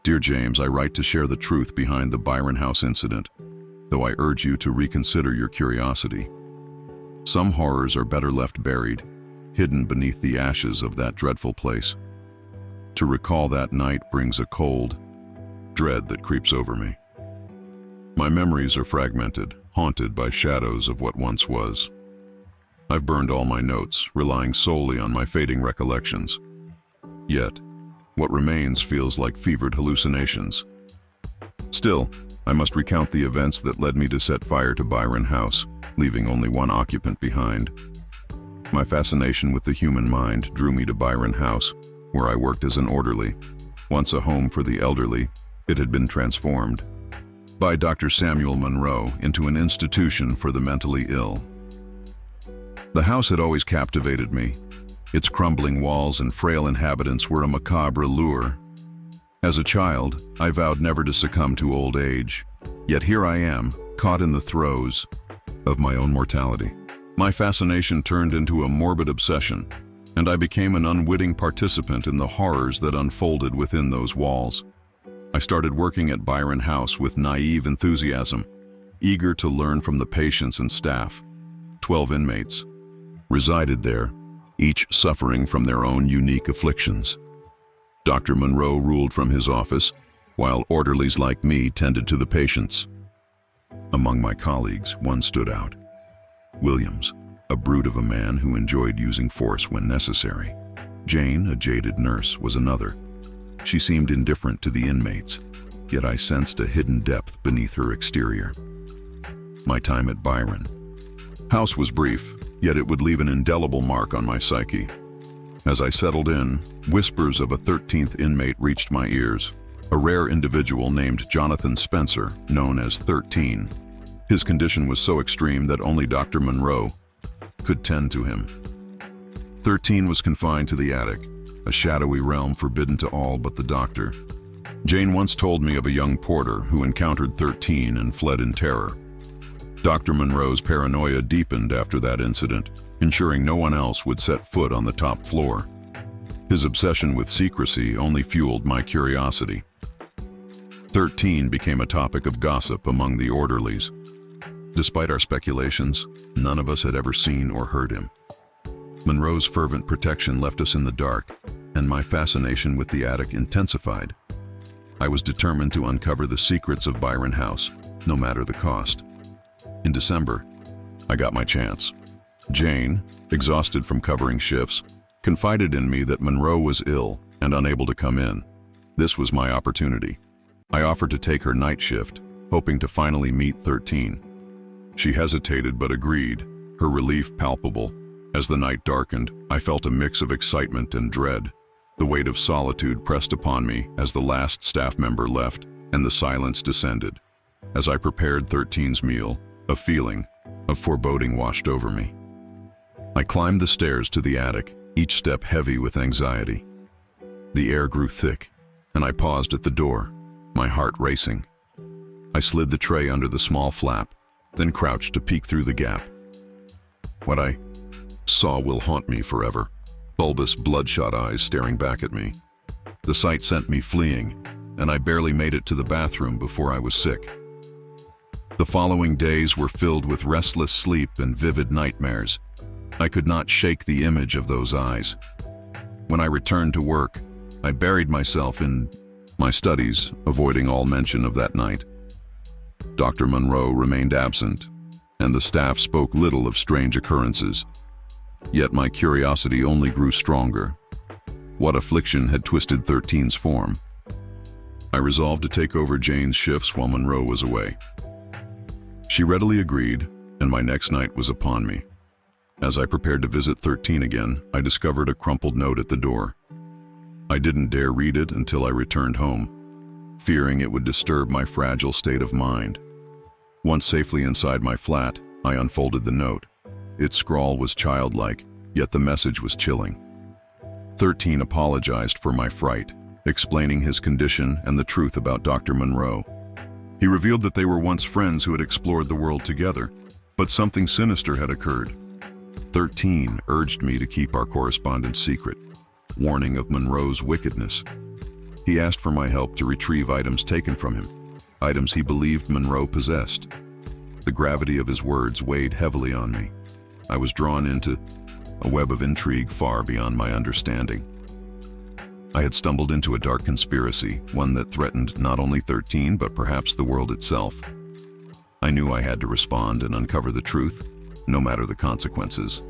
Dear James, I write to share the truth behind the Byron House incident, though I urge you to reconsider your curiosity. Some horrors are better left buried, hidden beneath the ashes of that dreadful place. To recall that night brings a cold dread that creeps over me. My memories are fragmented, haunted by shadows of what once was. I've burned all my notes, relying solely on my fading recollections. Yet, what remains feels like fevered hallucinations. Still, I must recount the events that led me to set fire to Byron House, leaving only one occupant behind. My fascination with the human mind drew me to Byron House, where I worked as an orderly. Once a home for the elderly, it had been transformed by Dr. Samuel Monroe into an institution for the mentally ill. The house had always captivated me. Its crumbling walls and frail inhabitants were a macabre lure. As a child, I vowed never to succumb to old age. Yet here I am, caught in the throes of my own mortality. My fascination turned into a morbid obsession, and I became an unwitting participant in the horrors that unfolded within those walls. I started working at Byron House with naive enthusiasm, eager to learn from the patients and staff. 12 inmates resided there, each suffering from their own unique afflictions. Dr. Monroe ruled from his office, while orderlies like me tended to the patients. Among my colleagues, one stood out. Williams, a brute of a man who enjoyed using force when necessary. Jane, a jaded nurse, was another. She seemed indifferent to the inmates, yet I sensed a hidden depth beneath her exterior. My time at Byron House was brief, yet it would leave an indelible mark on my psyche. As I settled in, whispers of a 13th inmate reached my ears, a rare individual named Jonathan Spencer, known as 13. His condition was so extreme that only Dr. Monroe could tend to him. 13 was confined to the attic, a shadowy realm forbidden to all but the doctor. Jane once told me of a young porter who encountered 13 and fled in terror. Dr. Monroe's paranoia deepened after that incident, ensuring no one else would set foot on the top floor. His obsession with secrecy only fueled my curiosity. 13 became a topic of gossip among the orderlies. Despite our speculations, none of us had ever seen or heard him. Monroe's fervent protection left us in the dark, and my fascination with the attic intensified. I was determined to uncover the secrets of Byron House, no matter the cost. In December, I got my chance. Jane, exhausted from covering shifts, confided in me that Monroe was ill and unable to come in. This was my opportunity. I offered to take her night shift, hoping to finally meet 13. She hesitated but agreed, her relief palpable. As the night darkened, I felt a mix of excitement and dread. The weight of solitude pressed upon me as the last staff member left, and the silence descended. As I prepared 13's meal, a feeling of foreboding washed over me. I climbed the stairs to the attic, each step heavy with anxiety. The air grew thick, and I paused at the door, my heart racing. I slid the tray under the small flap, then crouched to peek through the gap. What I saw will haunt me forever. Bulbous, bloodshot eyes staring back at me. The sight sent me fleeing, and I barely made it to the bathroom before I was sick. The following days were filled with restless sleep and vivid nightmares. I could not shake the image of those eyes. When I returned to work, I buried myself in my studies, avoiding all mention of that night. Dr. Monroe remained absent, and the staff spoke little of strange occurrences. Yet my curiosity only grew stronger. What affliction had twisted 13's form? I resolved to take over Jane's shifts while Monroe was away. She readily agreed, and my next night was upon me. As I prepared to visit 13 again, I discovered a crumpled note at the door. I didn't dare read it until I returned home, fearing it would disturb my fragile state of mind. Once safely inside my flat, I unfolded the note. Its scrawl was childlike, yet the message was chilling. 13 apologized for my fright, explaining his condition and the truth about Dr. Monroe. He revealed that they were once friends who had explored the world together, but something sinister had occurred. 13 urged me to keep our correspondence secret, warning of Monroe's wickedness. He asked for my help to retrieve items taken from him, items he believed Monroe possessed. The gravity of his words weighed heavily on me. I was drawn into a web of intrigue far beyond my understanding. I had stumbled into a dark conspiracy, one that threatened not only 13, but perhaps the world itself. I knew I had to respond and uncover the truth, no matter the consequences.